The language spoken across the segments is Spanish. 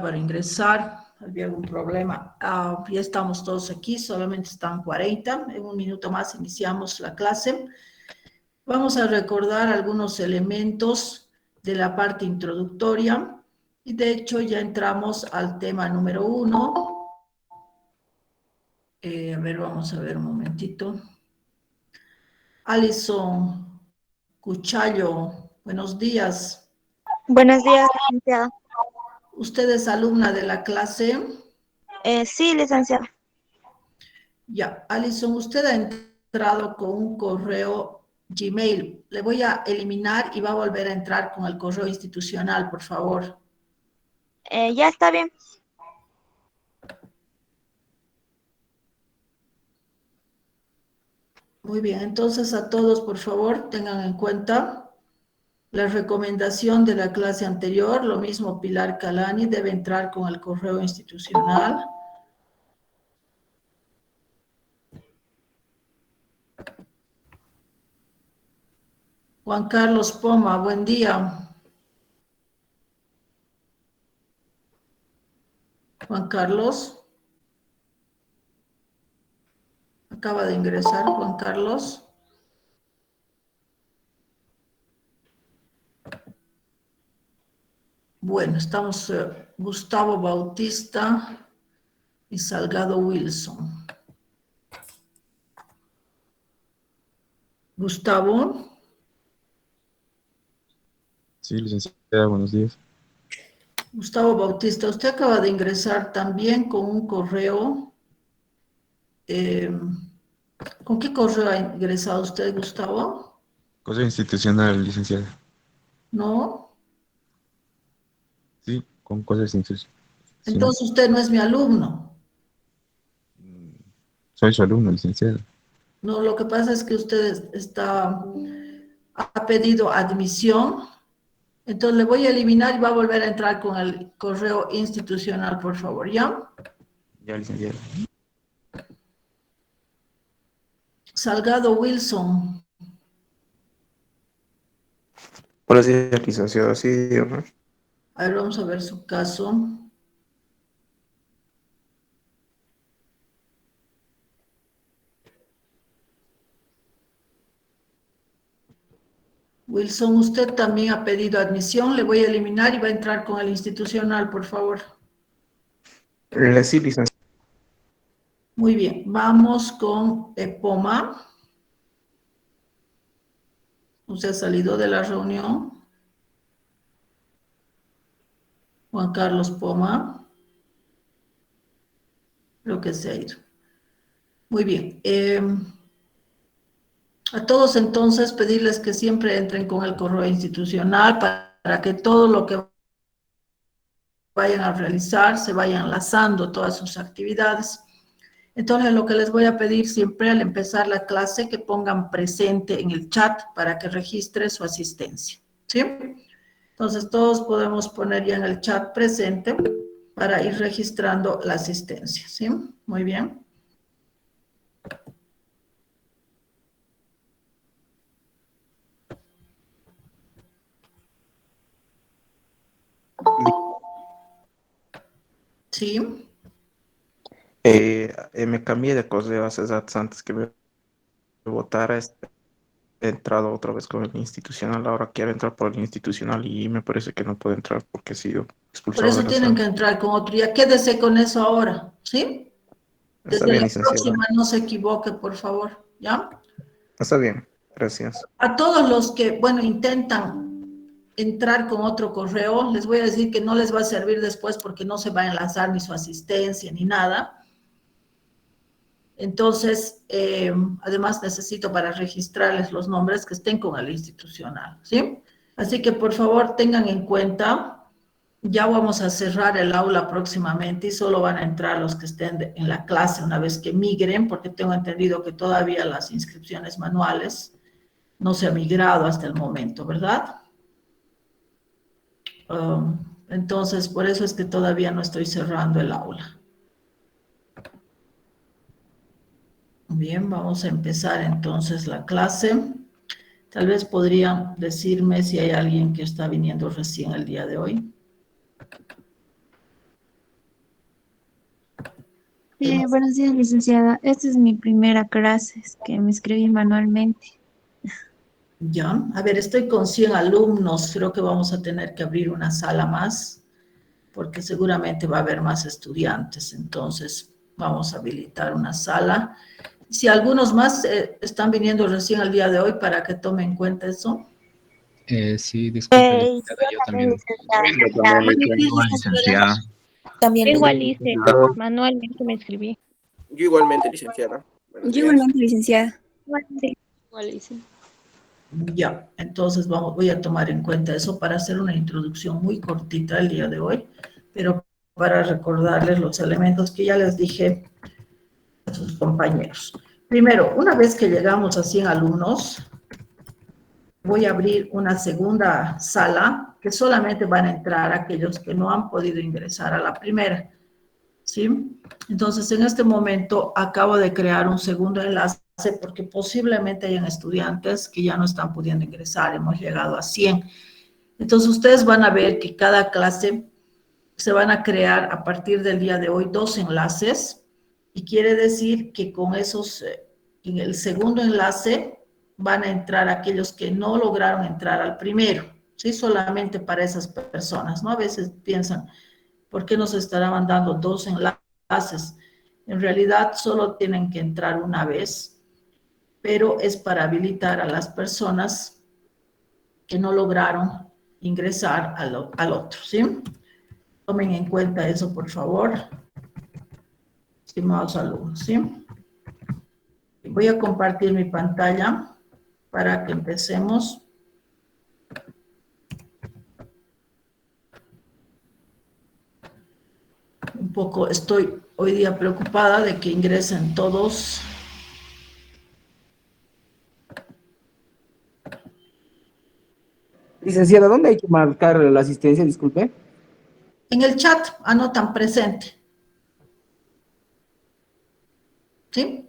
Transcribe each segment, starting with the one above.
para ingresar. ¿Había algún problema? Ya estamos todos aquí, solamente están 40. En un minuto más iniciamos la clase. Vamos a recordar algunos elementos de la parte introductoria y de hecho ya entramos al tema número 1. A ver, vamos a ver un momentito. Alison Cuchayo, buenos días. Buenos días, licenciada. ¿Usted es alumna de la clase? Sí, licenciada. Ya, Alison, usted ha entrado con un correo Gmail. Le voy a eliminar y va a volver a entrar con el correo institucional, por favor. Ya está bien. Muy bien, entonces a todos, por favor, tengan en cuenta la recomendación de la clase anterior. Lo mismo Pilar Calani debe entrar con el correo institucional. Juan Carlos Poma, buen día. Juan Carlos. Acaba de ingresar Juan Carlos. Bueno, estamos Gustavo Bautista y Salgado Wilson. Gustavo. Sí, licenciada, buenos días. Gustavo Bautista, usted acaba de ingresar también con un correo. ¿Con qué correo ha ingresado usted, Gustavo? Cosa institucional, licenciada. ¿No? Sí, con cosas institucionales. Entonces usted no es mi alumno. Soy su alumno, licenciada. No, lo que pasa es que usted ha pedido admisión. Entonces le voy a eliminar y va a volver a entrar con el correo institucional, por favor, ¿ya? Ya, licenciada. Salgado Wilson. Buenos días, licenciado. Sí, dígame. A ver, vamos a ver su caso. Wilson, usted también ha pedido admisión. Le voy a eliminar y va a entrar con el institucional, por favor. Sí, licenciado. Muy bien, vamos con Poma. Usted ha salido de la reunión. Juan Carlos Poma. Creo que se ha ido. Muy bien. A todos entonces pedirles que siempre entren con el correo institucional para que todo lo que vayan a realizar se vayan enlazando todas sus actividades. Entonces, lo que les voy a pedir siempre al empezar la clase, que pongan presente en el chat para que registre su asistencia, ¿sí? Entonces, todos podemos poner ya en el chat presente para ir registrando la asistencia, ¿sí? Muy bien. Sí. Me cambié de correo hace rato antes que me votara. He entrado otra vez con el institucional. Ahora quiero entrar por el institucional y me parece que no puedo entrar porque he sido Por expulsado eso de la tienen que sala. entrar con otro. Ya quédese con eso ahora, ¿sí? Está Desde bien, la licenciada. próxima no se equivoque, por favor, ¿ya? Está bien, gracias. A todos los que, bueno, intentan entrar con otro correo, les voy a decir que no les va a servir después porque no se va a enlazar ni su asistencia ni nada. Entonces, además necesito para registrarles los nombres que estén con el institucional, ¿sí? Así que por favor tengan en cuenta, ya vamos a cerrar el aula próximamente y solo van a entrar los que estén en la clase una vez que migren, porque tengo entendido que todavía las inscripciones manuales no se ha migrado hasta el momento, ¿verdad? Entonces, por eso es que todavía no estoy cerrando el aula. Bien, vamos a empezar entonces la clase. Tal vez podrían decirme si hay alguien que está viniendo recién el día de hoy. Buenos días, licenciada. Esta es mi primera clase, es que me inscribí manualmente. Ya, a ver, estoy con 100 alumnos, creo que vamos a tener que abrir una sala más, porque seguramente va a haber más estudiantes, entonces vamos a habilitar una sala. Si algunos más están viniendo recién al día de hoy para que tomen en cuenta eso. Sí, disculpe, Yo licenciada, yo también, también. licenciada. Igual, licenciada. También Yo me igual hice, inscribí. manualmente me inscribí. Yo igualmente, licenciada. Buenos Yo días. igualmente, licenciada. Sí. Igual hice. Ya, entonces voy a tomar en cuenta eso para hacer una introducción muy cortita el día de hoy, pero para recordarles los elementos que ya les dije a sus compañeros. Primero, una vez que llegamos a 100 alumnos, voy a abrir una segunda sala que solamente van a entrar aquellos que no han podido ingresar a la primera, ¿sí? Entonces, en este momento acabo de crear un segundo enlace porque posiblemente hayan estudiantes que ya no están pudiendo ingresar, hemos llegado a 100. Entonces, ustedes van a ver que cada clase se van a crear a partir del día de hoy 2 enlaces y quiere decir que con esos, en el segundo enlace van a entrar aquellos que no lograron entrar al primero, ¿sí? Solamente para esas personas, ¿no? A veces piensan, ¿por qué nos estarán dando 2 enlaces? En realidad solo tienen que entrar una vez, pero es para habilitar a las personas que no lograron ingresar al otro, ¿sí? Tomen en cuenta eso, por favor, estimados alumnos, ¿sí? Voy a compartir mi pantalla para que empecemos. Un poco estoy hoy día preocupada de que ingresen todos. Licenciada, ¿dónde hay que marcar la asistencia? Disculpe. En el chat anotan presente. ¿Sí?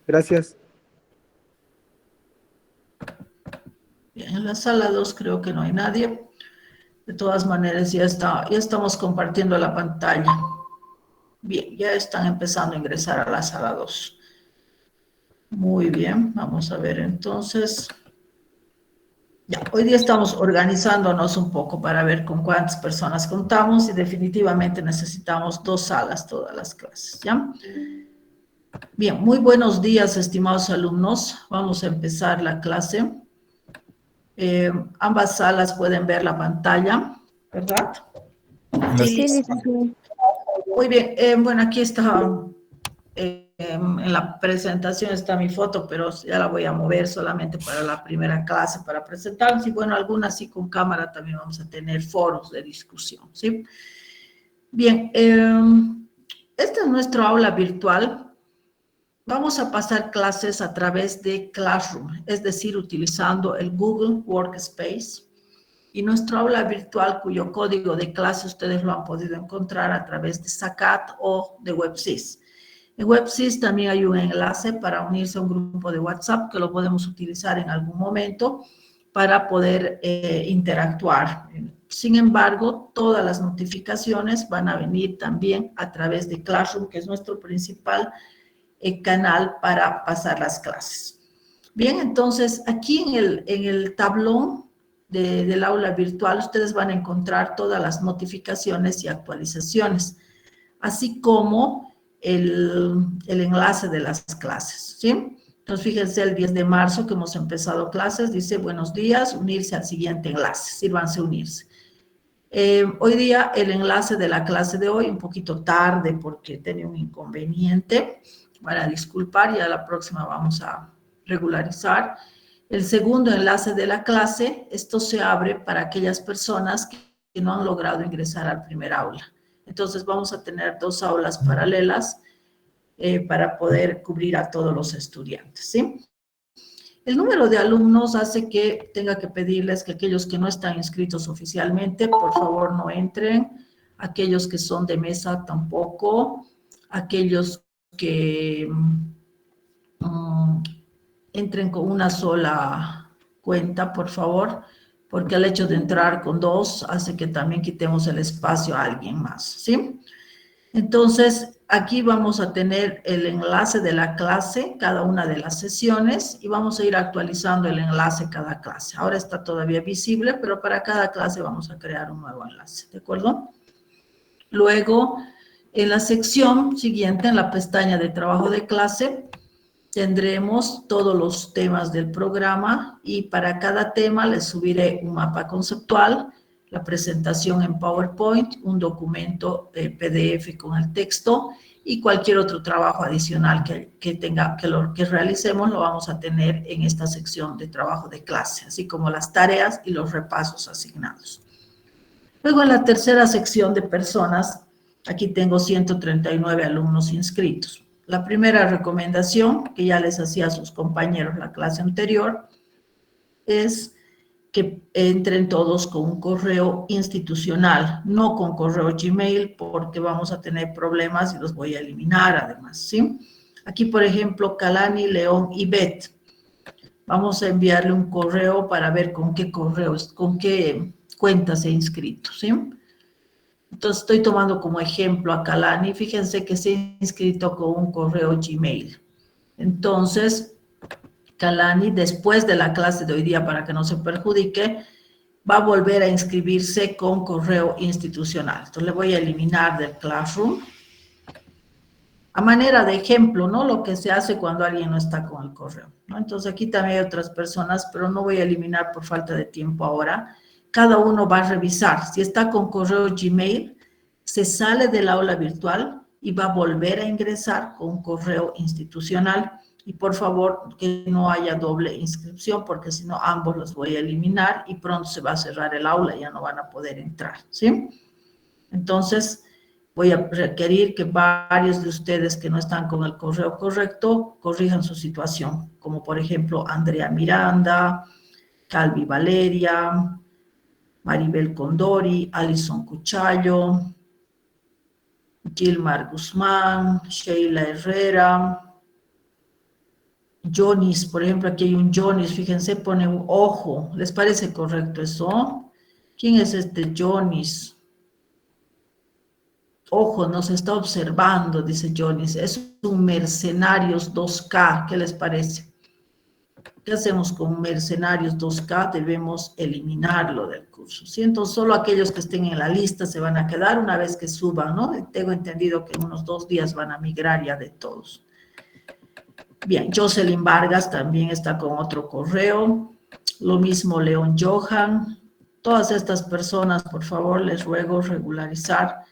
Gracias. Bien, en la sala 2 creo que no hay nadie. De todas maneras, ya estamos compartiendo la pantalla. Bien, ya están empezando a ingresar a la sala 2. Muy bien, vamos a ver entonces. Ya, hoy día estamos organizándonos un poco para ver con cuántas personas contamos y definitivamente necesitamos 2 salas todas las clases, ¿ya? Bien, muy buenos días, estimados alumnos. Vamos a empezar la clase. Ambas salas pueden ver la pantalla, ¿verdad? Sí, licenciada. Muy bien, bueno, aquí está, en la presentación está mi foto, pero ya la voy a mover solamente para la primera clase, para presentarnos, y bueno, algunas sí con cámara también vamos a tener foros de discusión, ¿sí? Bien, esta es nuestra aula virtual. Vamos a pasar clases a través de Classroom, es decir, utilizando el Google Workspace. Y nuestra aula virtual, cuyo código de clase ustedes lo han podido encontrar a través de Sacat o de WebSys. En WebSys también hay un enlace para unirse a un grupo de WhatsApp que lo podemos utilizar en algún momento para poder interactuar. Sin embargo, todas las notificaciones van a venir también a través de Classroom, que es nuestro principal canal para pasar las clases. Bien, entonces aquí en el tablón del aula virtual ustedes van a encontrar todas las notificaciones y actualizaciones, así como el enlace de las clases, ¿sí? Entonces fíjense, el 10 de marzo que hemos empezado clases, dice buenos días, unirse al siguiente enlace, sírvanse a unirse. Hoy día el enlace de la clase de hoy, un poquito tarde porque tenía un inconveniente, van a disculpar, ya la próxima vamos a regularizar. El segundo enlace de la clase, esto se abre para aquellas personas que no han logrado ingresar al primer aula. Entonces vamos a tener 2 aulas paralelas para poder cubrir a todos los estudiantes, ¿sí? El número de alumnos hace que tenga que pedirles que aquellos que no están inscritos oficialmente, por favor no entren, aquellos que son de mesa tampoco, aquellos que entren con una sola cuenta, por favor, porque el hecho de entrar con 2 hace que también quitemos el espacio a alguien más, ¿sí? Entonces, aquí vamos a tener el enlace de la clase, cada una de las sesiones, y vamos a ir actualizando el enlace cada clase. Ahora está todavía visible, pero para cada clase vamos a crear un nuevo enlace, ¿de acuerdo? Luego, en la sección siguiente, en la pestaña de trabajo de clase, tendremos todos los temas del programa y para cada tema les subiré un mapa conceptual, la presentación en PowerPoint, un documento PDF con el texto y cualquier otro trabajo adicional que realicemos lo vamos a tener en esta sección de trabajo de clase, así como las tareas y los repasos asignados. Luego en la tercera sección de personas, aquí tengo 139 alumnos inscritos. La primera recomendación, que ya les hacía a sus compañeros la clase anterior, es que entren todos con un correo institucional, no con correo Gmail, porque vamos a tener problemas y los voy a eliminar además, ¿sí? Aquí, por ejemplo, Kalani, León y Bet. Vamos a enviarle un correo para ver con qué correos, con qué cuenta se ha inscrito, ¿sí? Entonces, estoy tomando como ejemplo a Kalani. Fíjense que se ha inscrito con un correo Gmail. Entonces, Kalani, después de la clase de hoy día, para que no se perjudique, va a volver a inscribirse con correo institucional. Entonces, le voy a eliminar del Classroom. A manera de ejemplo, ¿no? Lo que se hace cuando alguien no está con el correo, ¿no? Entonces, aquí también hay otras personas, pero no voy a eliminar por falta de tiempo ahora. Cada uno va a revisar. Si está con correo Gmail, se sale del aula virtual y va a volver a ingresar con un correo institucional. Y por favor, que no haya doble inscripción, porque si no, ambos los voy a eliminar y pronto se va a cerrar el aula y ya no van a poder entrar, ¿sí? Entonces, voy a requerir que varios de ustedes que no están con el correo correcto corrijan su situación, como por ejemplo Andrea Miranda, Calvi Valeria, Maribel Condori, Alison Cuchayo, Gilmar Guzmán, Sheila Herrera, Jonis, por ejemplo, aquí hay un Jonis, fíjense, pone un ojo. ¿Les parece correcto eso? ¿Quién es este Jonis? Ojo, nos está observando, dice Jonis. Es un Mercenarios 2K, ¿qué les parece? ¿Qué hacemos con Mercenarios 2K? Debemos eliminarlo del curso, ¿sí? Entonces, solo aquellos que estén en la lista se van a quedar una vez que suban, ¿no? Tengo entendido que en unos 2 días van a migrar ya de todos. Bien, Jocelyn Vargas también está con otro correo. Lo mismo León Johan. Todas estas personas, por favor, les ruego regularizar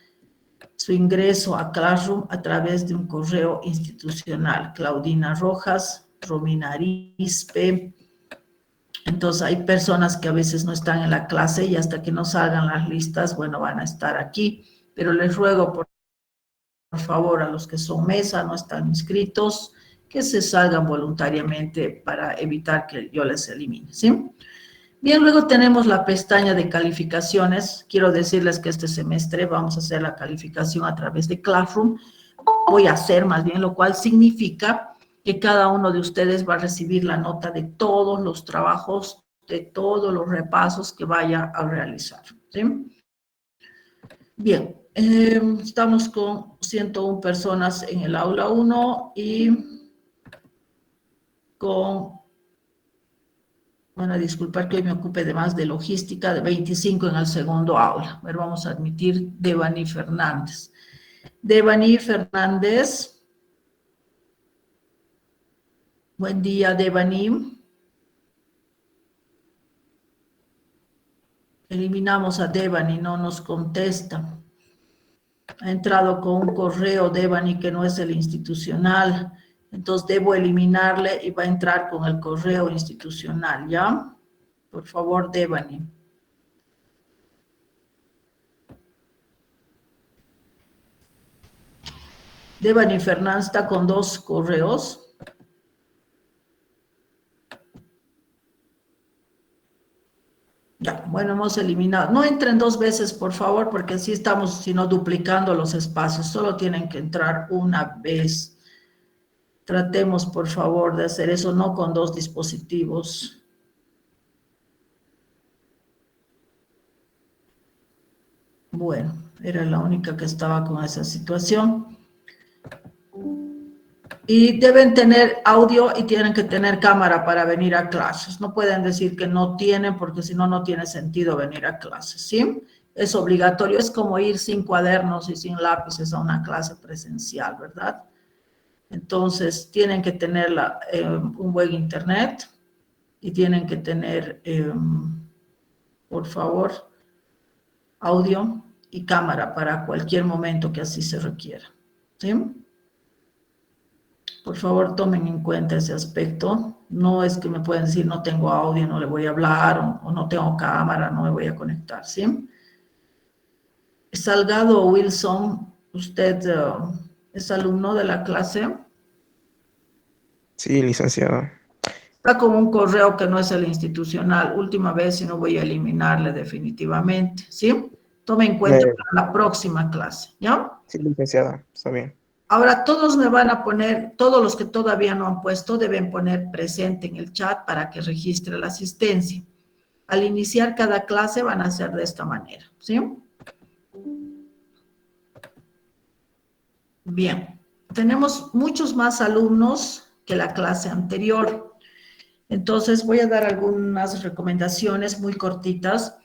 su ingreso a Classroom a través de un correo institucional. Claudina Rojas, Romina Arispe. Entonces, hay personas que a veces no están en la clase y hasta que no salgan las listas, bueno, van a estar aquí. Pero les ruego, por favor, a los que son mesa, no están inscritos, que se salgan voluntariamente para evitar que yo les elimine, ¿sí? Bien, luego tenemos la pestaña de calificaciones. Quiero decirles que este semestre vamos a hacer la calificación a través de Classroom. Voy a hacer más bien, lo cual significa que cada uno de ustedes va a recibir la nota de todos los trabajos, de todos los repasos que vaya a realizar, ¿sí? Bien, estamos con 101 personas en el aula 1 y van a disculpar que hoy me ocupe de más de logística, de 25 en el segundo aula. A ver, vamos a admitir Devani Fernández. Devani Fernández. Buen día, Devani. Eliminamos a Devani, no nos contesta. Ha entrado con un correo Devani que no es el institucional. Entonces, debo eliminarle y va a entrar con el correo institucional, ¿ya? Por favor, Devani. Devani Fernández está con 2 correos. Ya, bueno, hemos eliminado. No entren 2 veces, por favor, porque así estamos, sino duplicando los espacios. Solo tienen que entrar una vez. Tratemos, por favor, de hacer eso, no con 2 dispositivos. Bueno, era la única que estaba con esa situación. Y deben tener audio y tienen que tener cámara para venir a clases. No pueden decir que no tienen, porque si no, no tiene sentido venir a clases, ¿sí? Es obligatorio, es como ir sin cuadernos y sin lápices a una clase presencial, ¿verdad? Entonces, tienen que tener un buen internet y tienen que tener, por favor, audio y cámara para cualquier momento que así se requiera, ¿sí? Por favor, tomen en cuenta ese aspecto. No es que me pueden decir, no tengo audio, no le voy a hablar, o no tengo cámara, no me voy a conectar, ¿sí? Salgado Wilson, ¿usted es alumno de la clase? Sí, licenciada. Está con un correo que no es el institucional. Última vez y no voy a eliminarle definitivamente, ¿sí? Tome en cuenta para la próxima clase, ¿ya? Sí, licenciada, está bien. Ahora todos me van a poner, todos los que todavía no han puesto deben poner presente en el chat para que registre la asistencia. Al iniciar cada clase van a hacer de esta manera, ¿sí? Bien, tenemos muchos más alumnos que la clase anterior. Entonces voy a dar algunas recomendaciones muy cortitas.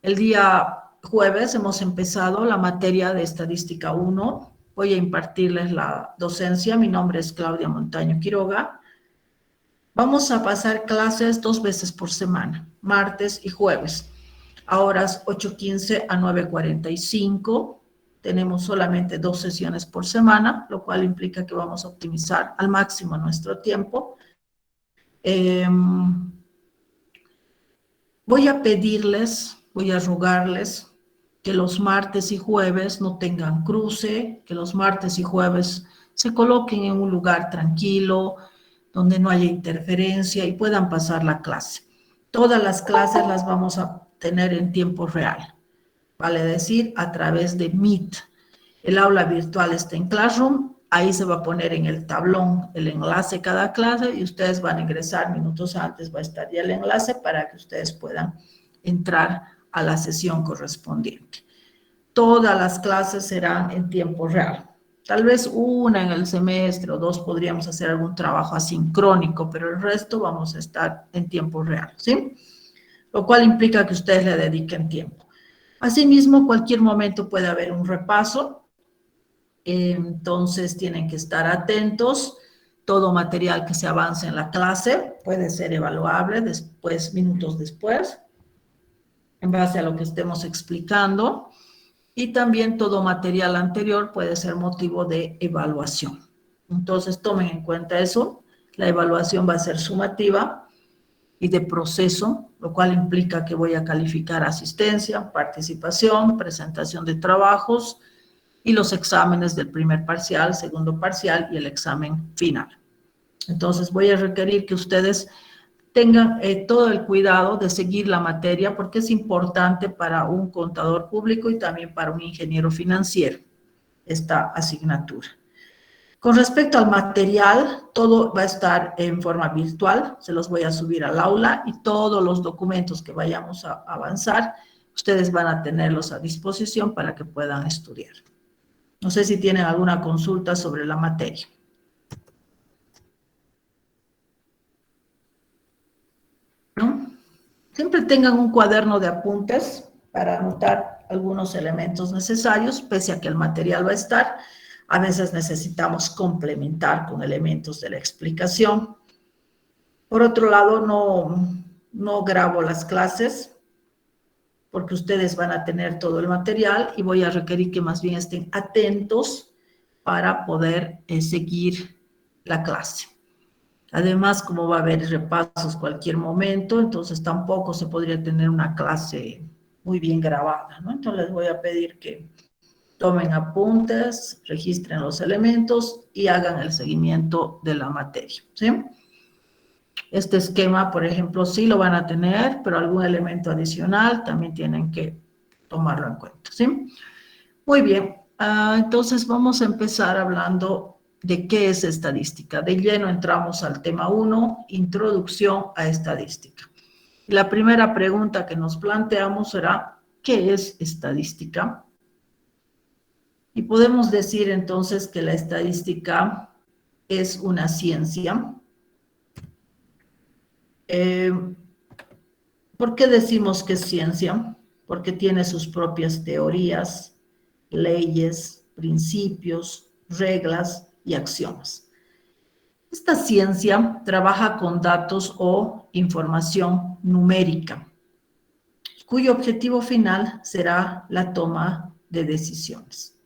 El día jueves hemos empezado la materia de Estadística 1. Voy a impartirles la docencia. Mi nombre es Claudia Montaño Quiroga. Vamos a pasar clases 2 veces por semana, martes y jueves, a horas 8:15 a 9:45. Tenemos solamente 2 sesiones por semana, lo cual implica que vamos a optimizar al máximo nuestro tiempo. Voy a pedirles, voy a rogarles que los martes y jueves no tengan cruce, que los martes y jueves se coloquen en un lugar tranquilo, donde no haya interferencia y puedan pasar la clase. Todas las clases las vamos a tener en tiempo real, vale decir, a través de Meet. El aula virtual está en Classroom, ahí se va a poner en el tablón el enlace cada clase y ustedes van a ingresar minutos antes, va a estar ya el enlace para que ustedes puedan entrar a la sesión correspondiente. Todas las clases serán en tiempo real. Tal vez una en el semestre o 2 podríamos hacer algún trabajo asincrónico, pero el resto vamos a estar en tiempo real, ¿sí? Lo cual implica que ustedes le dediquen tiempo. Asimismo, cualquier momento puede haber un repaso, entonces tienen que estar atentos. Todo material que se avance en la clase puede ser evaluable después, minutos después, en base a lo que estemos explicando. Y también todo material anterior puede ser motivo de evaluación. Entonces, tomen en cuenta eso. La evaluación va a ser sumativa y de proceso, lo cual implica que voy a calificar asistencia, participación, presentación de trabajos y los exámenes del primer parcial, segundo parcial y el examen final. Entonces, voy a requerir que ustedes tengan todo el cuidado de seguir la materia porque es importante para un contador público y también para un ingeniero financiero esta asignatura. Con respecto al material, todo va a estar en forma virtual, se los voy a subir al aula y todos los documentos que vayamos a avanzar, ustedes van a tenerlos a disposición para que puedan estudiar. No sé si tienen alguna consulta sobre la materia. ¿No? Siempre tengan un cuaderno de apuntes para anotar algunos elementos necesarios, pese a que el material va a estar. A veces necesitamos complementar con elementos de la explicación. Por otro lado, no grabo las clases porque ustedes van a tener todo el material y voy a requerir que más bien estén atentos para poder seguir la clase. Además, como va a haber repasos cualquier momento, entonces tampoco se podría tener una clase muy bien grabada, ¿no? Entonces les voy a pedir que tomen apuntes, registren los elementos y hagan el seguimiento de la materia, ¿sí? Este esquema, por ejemplo, sí lo van a tener, pero algún elemento adicional también tienen que tomarlo en cuenta, ¿sí? Muy bien, entonces vamos a empezar hablando de qué es estadística. De lleno entramos al tema 1, introducción a estadística. La primera pregunta que nos planteamos será, ¿qué es estadística? Y podemos decir entonces que la estadística es una ciencia. ¿Por qué decimos que es ciencia? Porque tiene sus propias teorías, leyes, principios, reglas y axiomas. Esta ciencia trabaja con datos o información numérica, cuyo objetivo final será la toma de decisiones.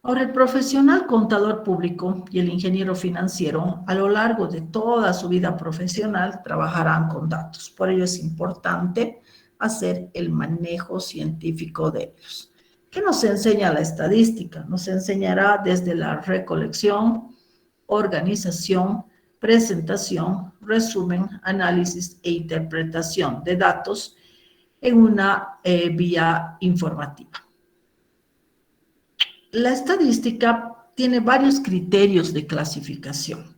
Ahora, el profesional contador público y el ingeniero financiero, a lo largo de toda su vida profesional, trabajarán con datos. Por ello es importante hacer el manejo científico de ellos. ¿Qué nos enseña la estadística? Nos enseñará desde la recolección, organización, presentación, resumen, análisis e interpretación de datos en una vía informativa. La estadística tiene varios criterios de clasificación.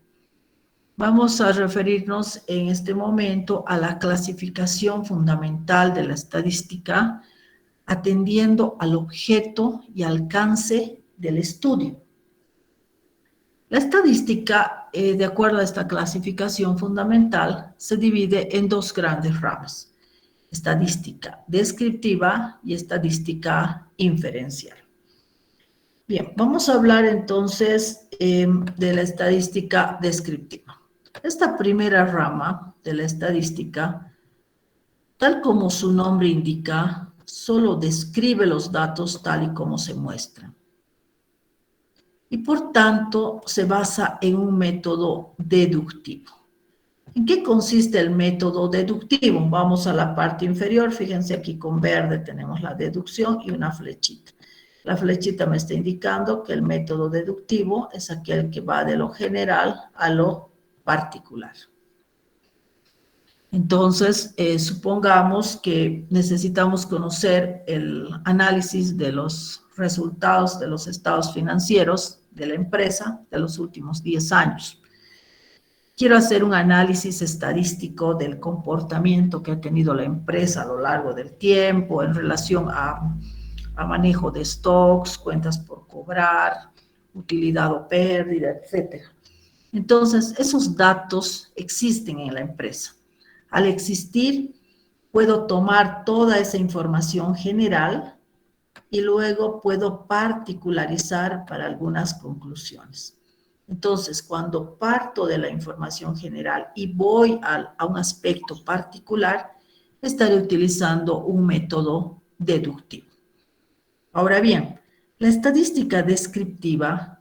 Vamos a referirnos en este momento a la clasificación fundamental de la estadística, atendiendo al objeto y alcance del estudio. La estadística, de acuerdo a esta clasificación fundamental, se divide en dos grandes ramas: estadística descriptiva y estadística inferencial. Bien, vamos a hablar entonces de la estadística descriptiva. Esta primera rama de la estadística, tal como su nombre indica, solo describe los datos tal y como se muestran. Y por tanto, se basa en un método deductivo. ¿En qué consiste el método deductivo? Vamos a la parte inferior, fíjense aquí con verde tenemos la deducción y una flechita. La flechita me está indicando que el método deductivo es aquel que va de lo general a lo particular. Entonces, supongamos que necesitamos conocer el análisis de los resultados de los estados financieros de la empresa de los últimos 10 años. Quiero hacer un análisis estadístico del comportamiento que ha tenido la empresa a lo largo del tiempo en relación a manejo de stocks, cuentas por cobrar, utilidad o pérdida, etc. Entonces, esos datos existen en la empresa. Al existir, puedo tomar toda esa información general y luego puedo particularizar para algunas conclusiones. Entonces, cuando parto de la información general y voy a un aspecto particular, estaré utilizando un método deductivo. Ahora bien, la estadística descriptiva,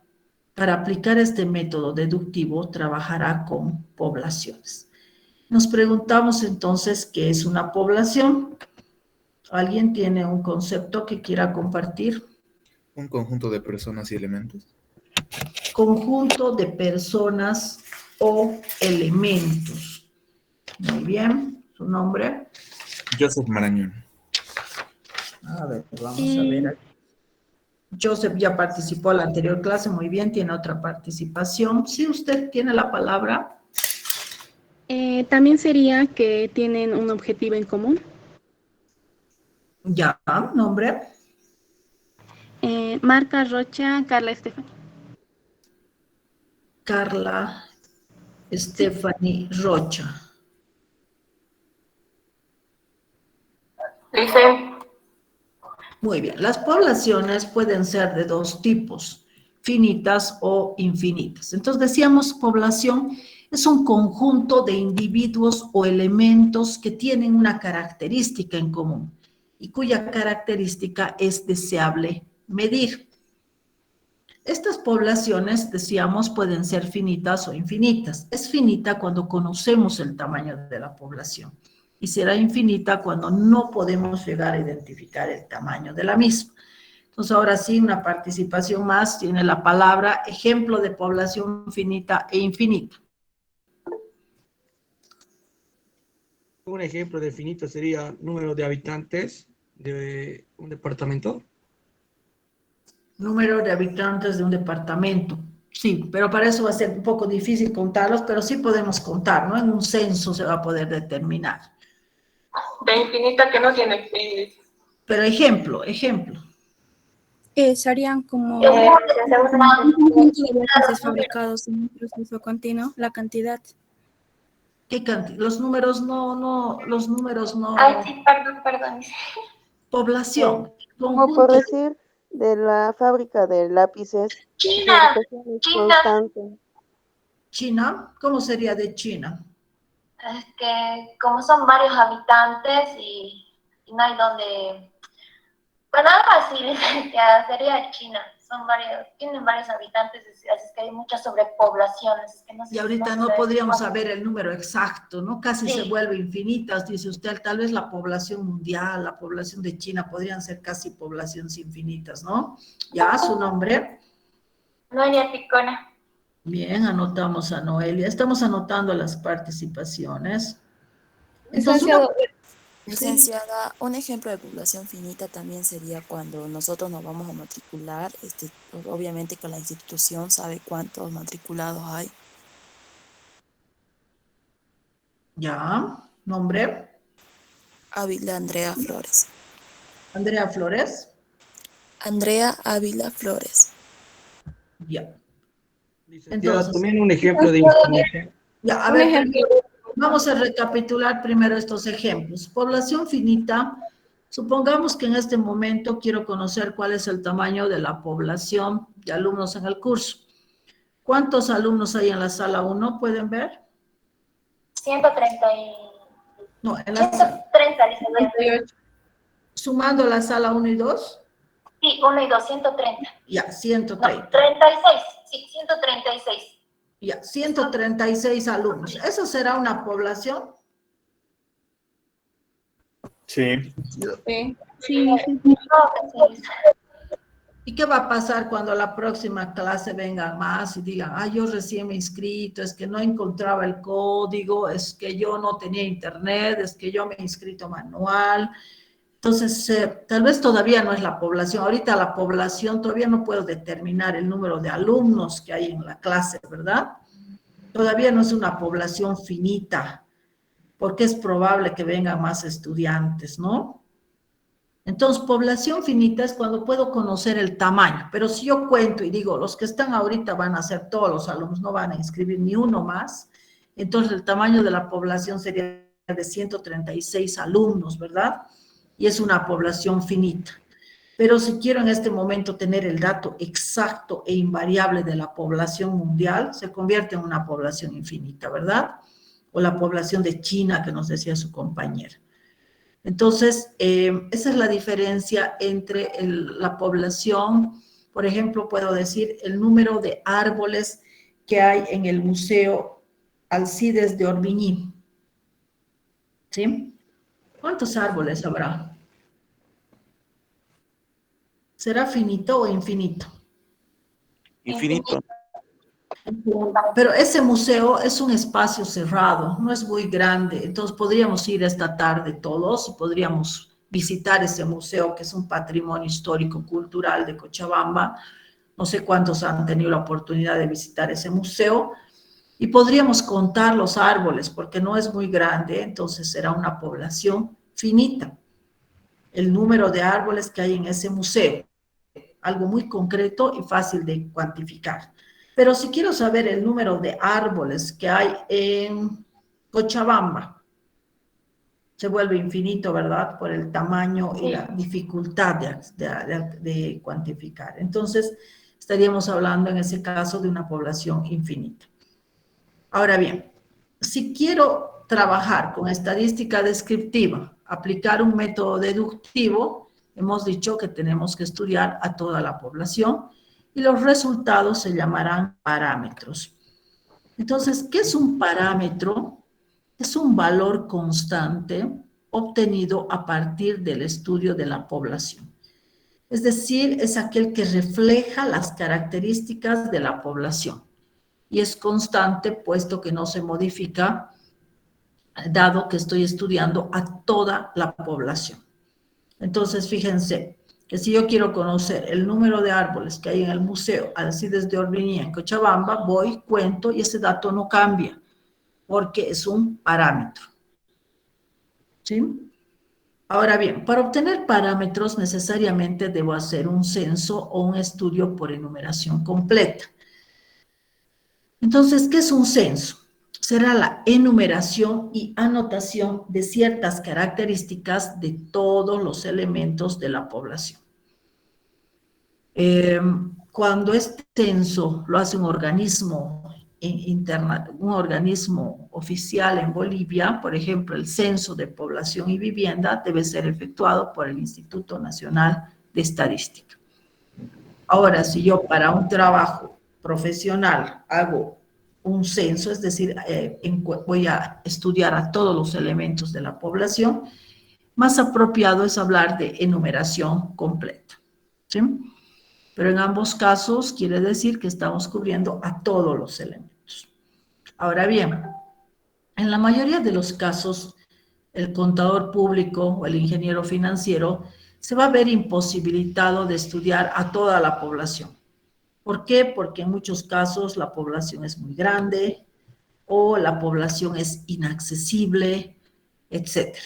para aplicar este método deductivo, trabajará con poblaciones. Nos preguntamos entonces, ¿qué es una población? ¿Alguien tiene un concepto que quiera compartir? Un conjunto de personas y elementos. Conjunto de personas o elementos. Muy bien, ¿su nombre? Joseph Marañón. A ver, vamos a ver. Joseph ya participó en la anterior clase, muy bien, tiene otra participación. Sí, usted tiene la palabra. También sería que tienen un objetivo en común. Ya, nombre. Marta Rocha, Carla Estefani. Carla Estefani Rocha. Dice. Muy bien, las poblaciones pueden ser de dos tipos, finitas o infinitas. Entonces decíamos, población es un conjunto de individuos o elementos que tienen una característica en común y cuya característica es deseable medir. Estas poblaciones, decíamos, pueden ser finitas o infinitas. Es finita cuando conocemos el tamaño de la población y será infinita cuando no podemos llegar a identificar el tamaño de la misma. Entonces, ahora sí, una participación más, tiene la palabra ejemplo de población finita e infinita. Un ejemplo de finito sería número de habitantes de un departamento. Número de habitantes de un departamento. Sí, pero para eso va a ser un poco difícil contarlos, pero sí podemos contar, ¿no? En un censo se va a poder determinar. De infinita que no tiene fin. Pero ejemplo. Serían como un conjunto de lápices fabricados en un proceso continuo, la cantidad. ¿Qué cantidad? Los números no. Ay, sí, perdón. Población. Como por decir, de la fábrica de lápices, China. constante. ¿China? ¿Cómo sería de China? Es que como son varios habitantes y no hay donde... Bueno, algo así, licenciada, sería China. Tienen varios habitantes, así es que hay mucha sobrepoblación. Es que no sé Y ahorita no podríamos saber el número exacto, ¿no? Casi se vuelve infinitas, dice usted, tal vez la población mundial, la población de China, podrían ser casi poblaciones infinitas, ¿no? ¿Ya? ¿Su nombre? Noelia Picona. Bien, anotamos a Noelia. Estamos anotando las participaciones. Entonces, Licenciada, un ejemplo de población finita también sería cuando nosotros nos vamos a matricular, obviamente que la institución sabe cuántos matriculados hay. Ya, nombre. Ávila Andrea Flores. Andrea Flores. Andrea Ávila Flores. Ya. Entonces, también un ejemplo de infinita. Ya, a ver, vamos a recapitular primero estos ejemplos. Población finita, supongamos que en este momento quiero conocer cuál es el tamaño de la población de alumnos en el curso. ¿Cuántos alumnos hay en la sala 1? ¿Pueden ver? 130 No, en la 138. ¿Sumando la sala 1 y 2? Sí, 1 y 2, 130. Ya, 130. No, 36, sí, 136. Ya, 136 alumnos. ¿Eso será una población? Sí. Sí. ¿Y qué va a pasar cuando la próxima clase venga más y digan, yo recién me he inscrito, es que no encontraba el código, es que yo no tenía internet, es que yo me he inscrito manual? Entonces, tal vez todavía no es la población. Ahorita la población todavía no puedo determinar el número de alumnos que hay en la clase, ¿verdad? Todavía no es una población finita, porque es probable que vengan más estudiantes, ¿no? Entonces, población finita es cuando puedo conocer el tamaño, pero si yo cuento y digo, los que están ahorita van a ser todos los alumnos, no van a inscribir ni uno más, entonces el tamaño de la población sería de 136 alumnos, ¿verdad? Y es una población finita. Pero si quiero en este momento tener el dato exacto e invariable de la población mundial, se convierte en una población infinita, ¿verdad? O la población de China que nos decía su compañera. Entonces, esa es la diferencia entre la población. Por ejemplo, puedo decir el número de árboles que hay en el Museo Alcides de Orbigny. ¿Sí? ¿Cuántos árboles habrá? ¿Será finito o infinito? Infinito. Pero ese museo es un espacio cerrado, no es muy grande, entonces podríamos ir esta tarde todos y podríamos visitar ese museo que es un patrimonio histórico cultural de Cochabamba. No sé cuántos han tenido la oportunidad de visitar ese museo y podríamos contar los árboles porque no es muy grande, entonces será una población finita. El número de árboles que hay en ese museo, algo muy concreto y fácil de cuantificar. Pero si quiero saber el número de árboles que hay en Cochabamba, se vuelve infinito, ¿verdad? Por el tamaño y la dificultad de cuantificar. Entonces, estaríamos hablando en ese caso de una población infinita. Ahora bien, si quiero trabajar con estadística descriptiva, aplicar un método deductivo, hemos dicho que tenemos que estudiar a toda la población y los resultados se llamarán parámetros. Entonces, ¿qué es un parámetro? Es un valor constante obtenido a partir del estudio de la población. Es decir, es aquel que refleja las características de la población y es constante puesto que no se modifica dado que estoy estudiando a toda la población. Entonces, fíjense que si yo quiero conocer el número de árboles que hay en el Museo Alcides de Orbigny en Cochabamba, voy, cuento y ese dato no cambia porque es un parámetro. ¿sí? Ahora bien, para obtener parámetros necesariamente debo hacer un censo o un estudio por enumeración completa. Entonces, ¿qué es un censo? Será la enumeración y anotación de ciertas características de todos los elementos de la población. Cuando este censo lo hace un organismo un organismo oficial en Bolivia, por ejemplo, el Censo de Población y Vivienda, debe ser efectuado por el Instituto Nacional de Estadística. Ahora, si yo para un trabajo profesional hago un censo, es decir, voy a estudiar a todos los elementos de la población, más apropiado es hablar de enumeración completa, ¿sí? Pero en ambos casos quiere decir que estamos cubriendo a todos los elementos. Ahora bien, en la mayoría de los casos, el contador público o el ingeniero financiero se va a ver imposibilitado de estudiar a toda la población. ¿Por qué? Porque en muchos casos la población es muy grande o la población es inaccesible, etc.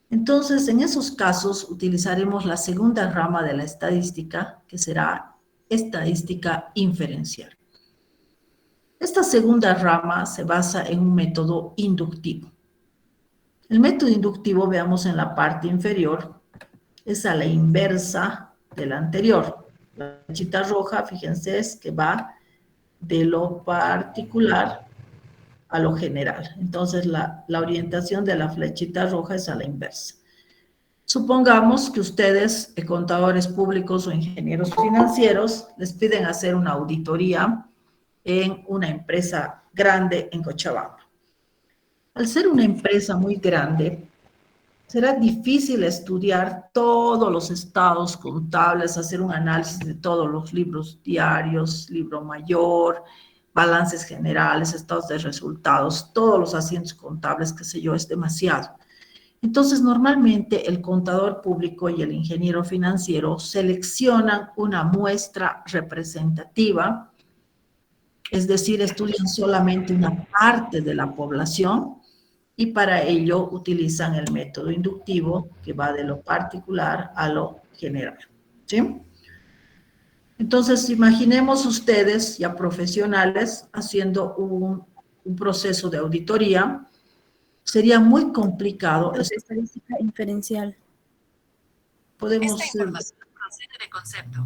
Entonces, en esos casos utilizaremos la segunda rama de la estadística, que será estadística inferencial. Esta segunda rama se basa en un método inductivo. El método inductivo, veamos en la parte inferior, es a la inversa de la anterior. La flechita roja, fíjense, es que va de lo particular a lo general. Entonces, la orientación de la flechita roja es a la inversa. Supongamos que ustedes, contadores públicos o ingenieros financieros, les piden hacer una auditoría en una empresa grande en Cochabamba. Al ser una empresa muy grande, será difícil estudiar todos los estados contables, hacer un análisis de todos los libros diarios, libro mayor, balances generales, estados de resultados, todos los asientos contables, qué sé yo, es demasiado. Entonces, normalmente el contador público y el ingeniero financiero seleccionan una muestra representativa, es decir, estudian solamente una parte de la población y para ello utilizan el método inductivo que va de lo particular a lo general, ¿sí? Entonces, imaginemos ustedes ya profesionales haciendo un proceso de auditoría. Sería muy complicado. Estadística inferencial. Podemos... Esta información procede de concepto.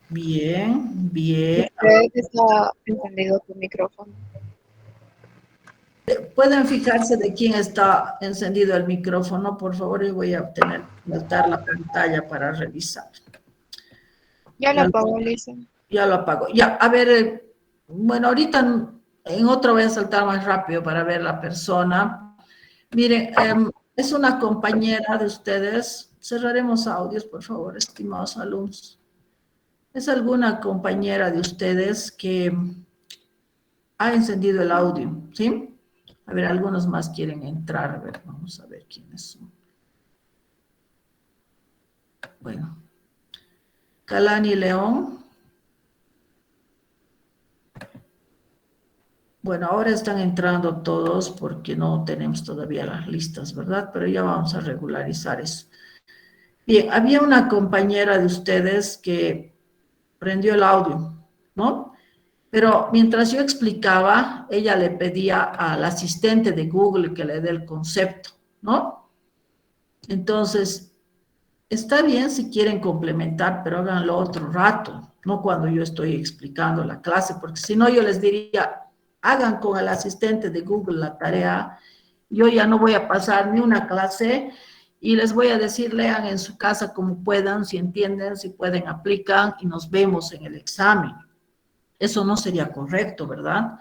Bien, bien. Creo que está encendido tu micrófono. Pueden fijarse de quién está encendido el micrófono, por favor, y voy a saltar la pantalla para revisar. Ya lo apagó, Lisa. Ya lo apago. Ya, a ver, bueno, ahorita en otro voy a saltar más rápido para ver la persona. Miren, es una compañera de ustedes. Cerraremos audios, por favor, estimados alumnos. Es alguna compañera de ustedes que ha encendido el audio, ¿sí? A ver, algunos más quieren entrar. A ver, vamos a ver quiénes son. Bueno. Kalani León. Bueno, ahora están entrando todos porque no tenemos todavía las listas, ¿verdad? Pero ya vamos a regularizar eso. Bien, había una compañera de ustedes que prendió el audio, ¿no? Pero mientras yo explicaba, ella le pedía al asistente de Google que le dé el concepto, ¿no? Entonces, está bien si quieren complementar, pero háganlo otro rato, no cuando yo estoy explicando la clase, porque si no yo les diría, hagan con el asistente de Google la tarea, yo ya no voy a pasar ni una clase y les voy a decir, lean en su casa como puedan, si entienden, si pueden, aplican y nos vemos en el examen. Eso no sería correcto, ¿verdad?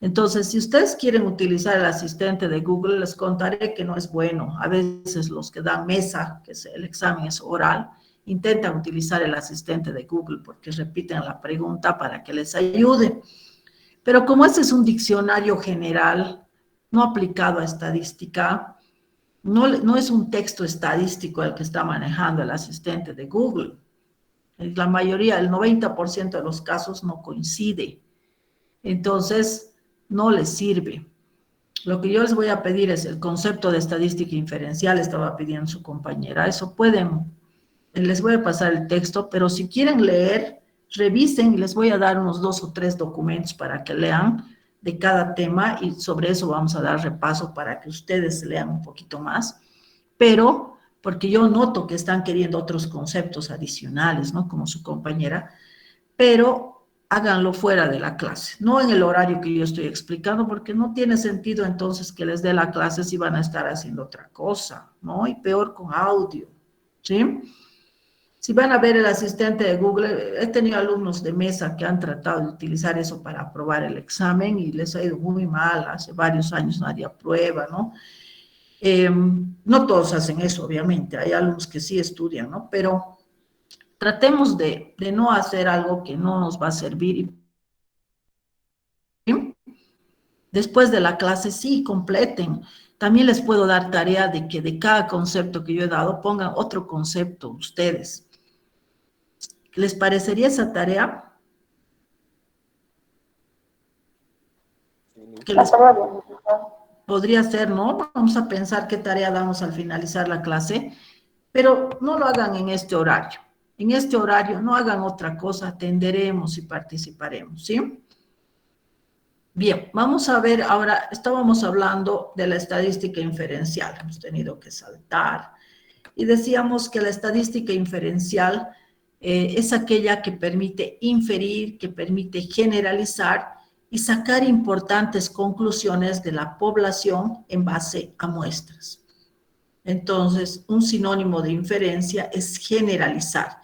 Entonces, si ustedes quieren utilizar el asistente de Google, les contaré que no es bueno. A veces los que dan mesa, que el examen es oral, intentan utilizar el asistente de Google porque repiten la pregunta para que les ayude. Pero como este es un diccionario general, no aplicado a estadística, no es un texto estadístico el que está manejando el asistente de Google. La mayoría, el 90% de los casos no coincide. Entonces, no les sirve. Lo que yo les voy a pedir es el concepto de estadística inferencial, estaba pidiendo su compañera, eso pueden, les voy a pasar el texto, pero si quieren leer, revisen y les voy a dar unos 2 o 3 documentos para que lean de cada tema y sobre eso vamos a dar repaso para que ustedes lean un poquito más, pero porque yo noto que están queriendo otros conceptos adicionales, ¿no? Como su compañera, pero háganlo fuera de la clase, no en el horario que yo estoy explicando, porque no tiene sentido entonces que les dé la clase si van a estar haciendo otra cosa, ¿no? Y peor con audio, ¿sí? Si van a ver el asistente de Google, he tenido alumnos de mesa que han tratado de utilizar eso para aprobar el examen y les ha ido muy mal, hace varios años nadie aprueba, ¿no? No todos hacen eso, obviamente, hay alumnos que sí estudian, ¿no? Pero tratemos de no hacer algo que no nos va a servir. Después de la clase, sí, completen. También les puedo dar tarea de que de cada concepto que yo he dado, pongan otro concepto ustedes. ¿Les parecería esa tarea? Que les podría ser, ¿no? Vamos a pensar qué tarea damos al finalizar la clase, pero no lo hagan en este horario. En este horario no hagan otra cosa, atenderemos y participaremos, ¿sí? Bien, vamos a ver ahora, estábamos hablando de la estadística inferencial, hemos tenido que saltar, y decíamos que la estadística inferencial es aquella que permite inferir, que permite generalizar y sacar importantes conclusiones de la población en base a muestras. Entonces, un sinónimo de inferencia es generalizar.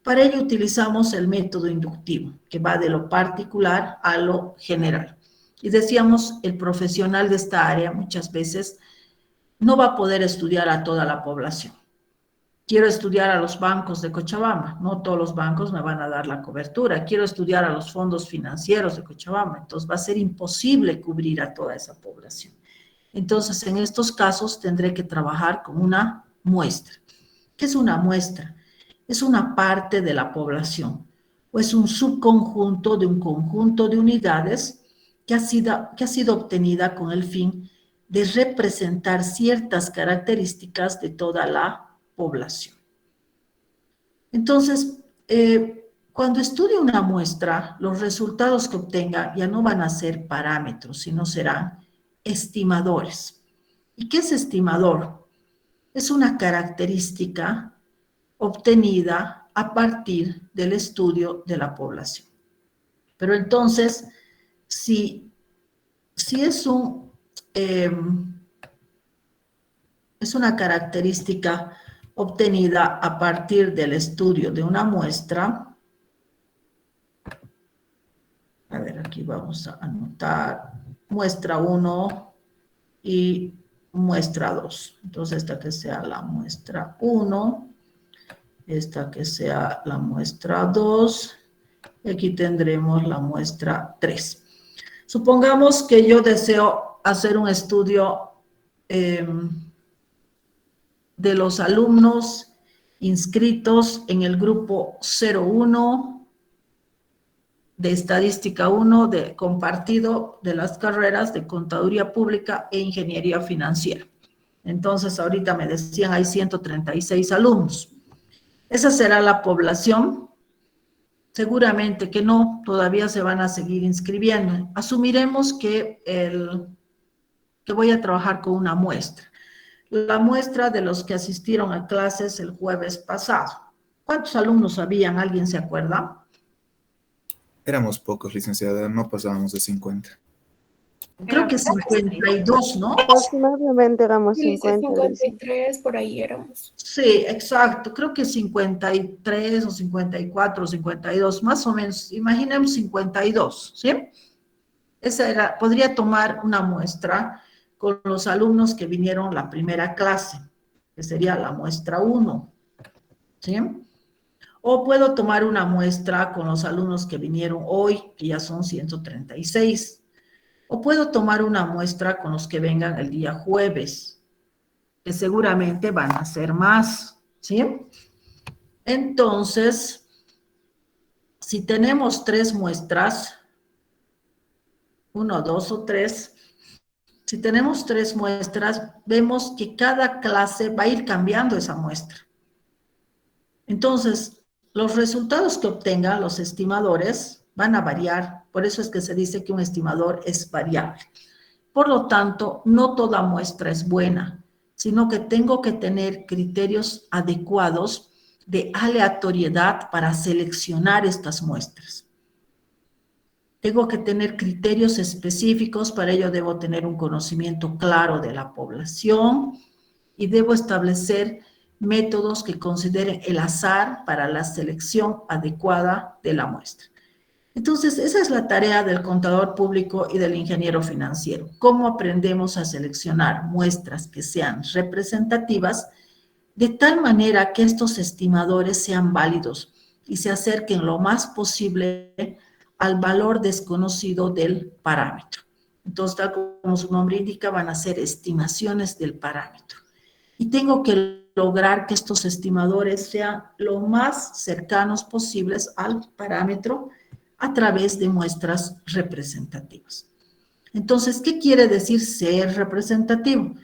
Para ello utilizamos el método inductivo, que va de lo particular a lo general. Y decíamos, el profesional de esta área muchas veces no va a poder estudiar a toda la población. Quiero estudiar a los bancos de Cochabamba, no todos los bancos me van a dar la cobertura. Quiero estudiar a los fondos financieros de Cochabamba, entonces va a ser imposible cubrir a toda esa población. Entonces, en estos casos tendré que trabajar con una muestra. ¿Qué es una muestra? Es una parte de la población o es un subconjunto de un conjunto de unidades que ha sido obtenida con el fin de representar ciertas características de toda la población. Entonces, cuando estudie una muestra, los resultados que obtenga ya no van a ser parámetros, sino serán estimadores. ¿Y qué es estimador? Es una característica obtenida a partir del estudio de la población. Pero entonces, si es una característica obtenida a partir del estudio de una muestra, a ver, aquí vamos a anotar muestra 1 y muestra 2. Entonces, esta que sea la muestra 1, esta que sea la muestra 2, y aquí tendremos la muestra 3. Supongamos que yo deseo hacer un estudio de los alumnos inscritos en el grupo 01 de Estadística 1 compartido de las carreras de Contaduría Pública e Ingeniería Financiera. Entonces, ahorita me decían, hay 136 alumnos. Esa será la población. Seguramente que no, todavía se van a seguir inscribiendo. Asumiremos que voy a trabajar con una muestra. La muestra de los que asistieron a clases el jueves pasado. ¿Cuántos alumnos habían? ¿Alguien se acuerda? Éramos pocos, licenciada, no pasábamos de 50. Creo que 52, ¿no? Aproximadamente éramos Sí, 50. 53, por ahí éramos. Sí, exacto. Creo que 53 o 54 o 52, más o menos. Imaginemos 52, ¿sí? Podría tomar una muestra con los alumnos que vinieron la primera clase, que sería la muestra 1, ¿sí? O puedo tomar una muestra con los alumnos que vinieron hoy, que ya son 136. O puedo tomar una muestra con los que vengan el día jueves, que seguramente van a ser más, ¿sí? Entonces, si tenemos 3 muestras, 1, 2 o 3, Si tenemos 3 muestras, vemos que cada clase va a ir cambiando esa muestra. Entonces, los resultados que obtengan los estimadores van a variar. Por eso es que se dice que un estimador es variable. Por lo tanto, no toda muestra es buena, sino que tengo que tener criterios adecuados de aleatoriedad para seleccionar estas muestras. Tengo que tener criterios específicos, para ello debo tener un conocimiento claro de la población y debo establecer métodos que consideren el azar para la selección adecuada de la muestra. Entonces, esa es la tarea del contador público y del ingeniero financiero. ¿Cómo aprendemos a seleccionar muestras que sean representativas de tal manera que estos estimadores sean válidos y se acerquen lo más posible al valor desconocido del parámetro? Entonces, tal como su nombre indica, van a ser estimaciones del parámetro. Y tengo que lograr que estos estimadores sean lo más cercanos posibles al parámetro a través de muestras representativas. Entonces, ¿qué quiere decir ser representativo?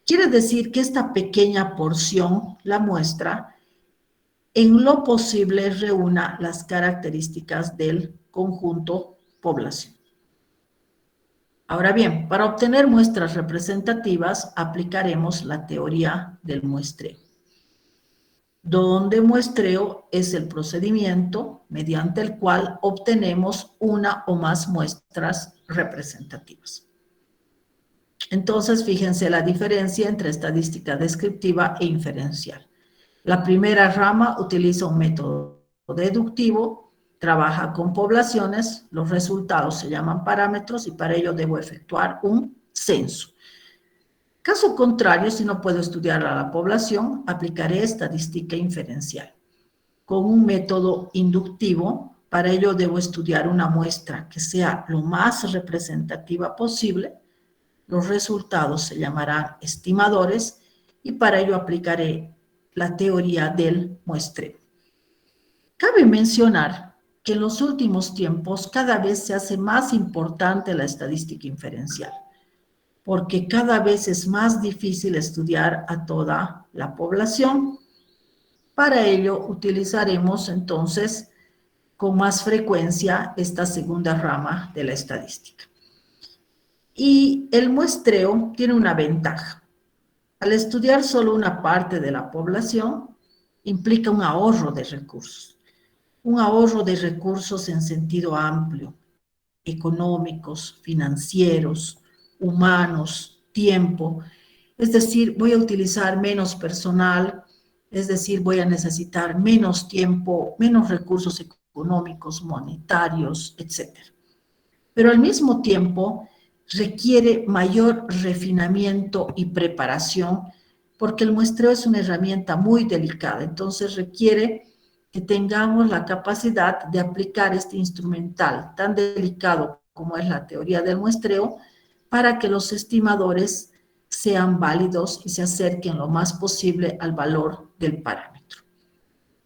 Quiere decir que esta pequeña porción, la muestra, en lo posible reúna las características del conjunto población. Ahora bien, para obtener muestras representativas aplicaremos la teoría del muestreo, donde muestreo es el procedimiento mediante el cual obtenemos una o más muestras representativas. Entonces, fíjense la diferencia entre estadística descriptiva e inferencial. La primera rama utiliza un método deductivo, trabaja con poblaciones, los resultados se llaman parámetros y para ello debo efectuar un censo. Caso contrario, si no puedo estudiar a la población, aplicaré estadística inferencial. Con un método inductivo, para ello debo estudiar una muestra que sea lo más representativa posible, los resultados se llamarán estimadores y para ello aplicaré la teoría del muestreo. Cabe mencionar que en los últimos tiempos cada vez se hace más importante la estadística inferencial, porque cada vez es más difícil estudiar a toda la población. Para ello utilizaremos entonces con más frecuencia esta segunda rama de la estadística. Y el muestreo tiene una ventaja. Al estudiar solo una parte de la población, implica un ahorro de recursos. Un ahorro de recursos en sentido amplio, económicos, financieros, humanos, tiempo. Es decir, voy a utilizar menos personal, es decir, voy a necesitar menos tiempo, menos recursos económicos, monetarios, etc. Pero al mismo tiempo requiere mayor refinamiento y preparación porque el muestreo es una herramienta muy delicada, entonces requiere que tengamos la capacidad de aplicar este instrumental tan delicado como es la teoría del muestreo para que los estimadores sean válidos y se acerquen lo más posible al valor del parámetro.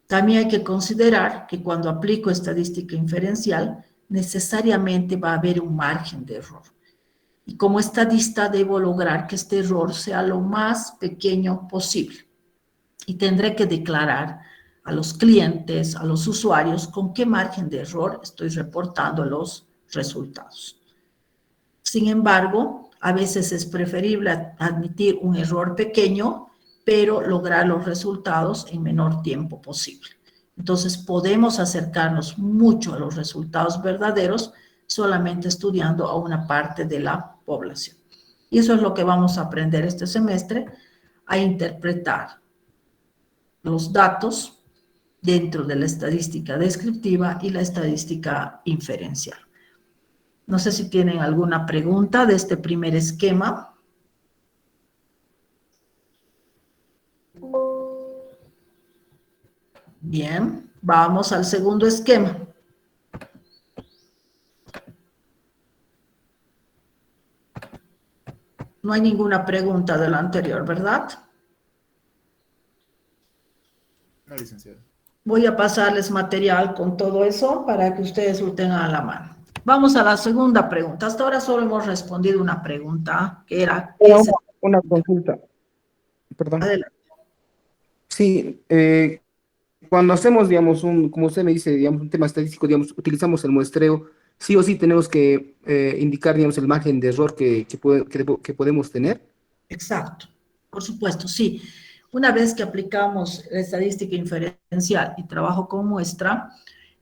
También hay que considerar que cuando aplico estadística inferencial, necesariamente va a haber un margen de error. Y como estadista debo lograr que este error sea lo más pequeño posible. Y tendré que declarar a los clientes, a los usuarios, con qué margen de error estoy reportando los resultados. Sin embargo, a veces es preferible admitir un error pequeño, pero lograr los resultados en menor tiempo posible. Entonces, podemos acercarnos mucho a los resultados verdaderos solamente estudiando a una parte de la población. Y eso es lo que vamos a aprender este semestre, a interpretar los datos dentro de la estadística descriptiva y la estadística inferencial. No sé si tienen alguna pregunta de este primer esquema. Bien, vamos al segundo esquema. No hay ninguna pregunta de lo anterior, ¿verdad? No, licenciada. Voy a pasarles material con todo eso para que ustedes lo tengan a la mano. Vamos a la segunda pregunta. Hasta ahora solo hemos respondido una pregunta, que era... Una consulta. Perdón. Adelante. Sí, cuando hacemos, digamos, como usted me dice, digamos, un tema estadístico, digamos, utilizamos el muestreo, sí o sí tenemos que indicar, digamos, el margen de error que podemos tener. Exacto, por supuesto, sí. Una vez que aplicamos la estadística inferencial y trabajo con muestra,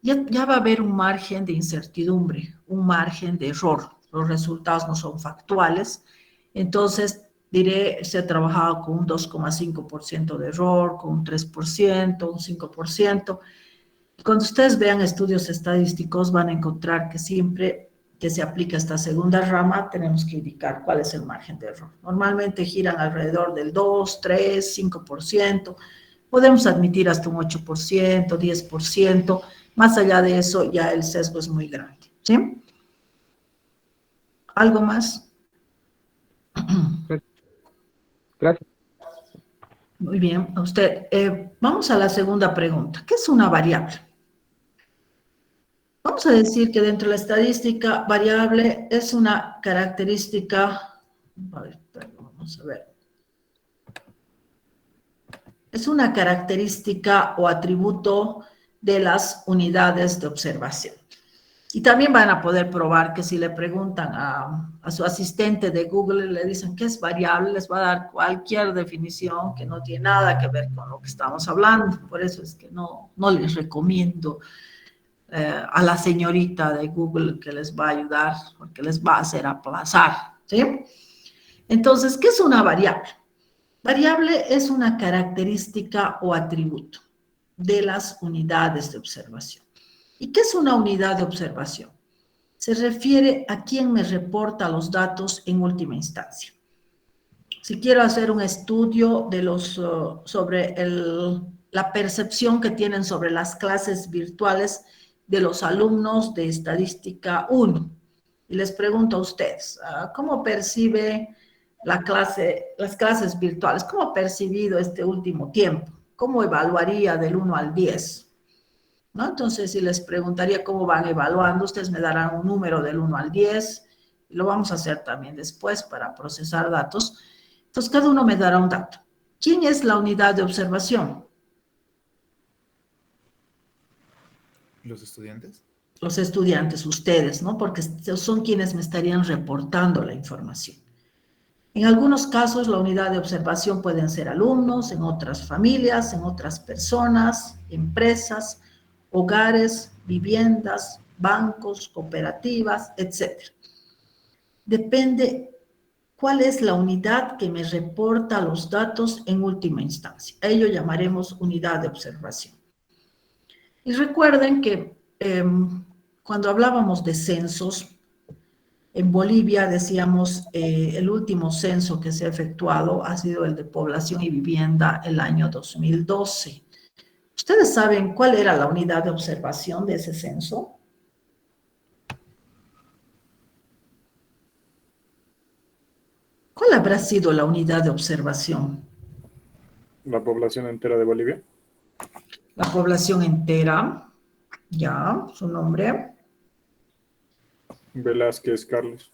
ya va a haber un margen de incertidumbre, un margen de error. Los resultados no son factuales. Entonces, diré, se ha trabajado con un 2,5% de error, con un 3%, un 5%. Cuando ustedes vean estudios estadísticos, van a encontrar que siempre que se aplica esta segunda rama, tenemos que indicar cuál es el margen de error. Normalmente giran alrededor del 2, 3, 5%. Podemos admitir hasta un 8%, 10%. Más allá de eso, ya el sesgo es muy grande. ¿Sí? ¿Algo más? Gracias. Muy bien, a usted. Vamos a la segunda pregunta. ¿Qué es una variable? Vamos a decir que dentro de la estadística, variable es una característica, vamos a ver, es una característica o atributo de las unidades de observación. Y también van a poder probar que si le preguntan a su asistente de Google, le dicen que es variable, les va a dar cualquier definición que no tiene nada que ver con lo que estamos hablando. Por eso es que no les recomiendo a la señorita de Google que les va a ayudar, porque les va a hacer aplazar, ¿sí? Entonces, ¿qué es una variable? Variable es una característica o atributo de las unidades de observación. ¿Y qué es una unidad de observación? Se refiere a quien me reporta los datos en última instancia. Si quiero hacer un estudio de sobre la percepción que tienen sobre las clases virtuales de los alumnos de Estadística 1, y les pregunto a ustedes, ¿cómo percibe las clases virtuales? ¿Cómo ha percibido este último tiempo? ¿Cómo evaluaría del 1 al 10? ¿No? Entonces, si les preguntaría cómo van evaluando, ustedes me darán un número del 1 al 10, y lo vamos a hacer también después para procesar datos. Entonces, cada uno me dará un dato. ¿Quién es la unidad de observación? ¿Los estudiantes? Los estudiantes, ustedes, ¿no? Porque son quienes me estarían reportando la información. En algunos casos, la unidad de observación pueden ser alumnos, en otras familias, en otras personas, empresas, hogares, viviendas, bancos, cooperativas, etc. Depende cuál es la unidad que me reporta los datos en última instancia. A ello llamaremos unidad de observación. Y recuerden que cuando hablábamos de censos, en Bolivia decíamos el último censo que se ha efectuado ha sido el de población y vivienda el año 2012. ¿Ustedes saben cuál era la unidad de observación de ese censo? ¿Cuál habrá sido la unidad de observación? ¿La población entera de Bolivia? La población entera, ya, su nombre. Velázquez Carlos.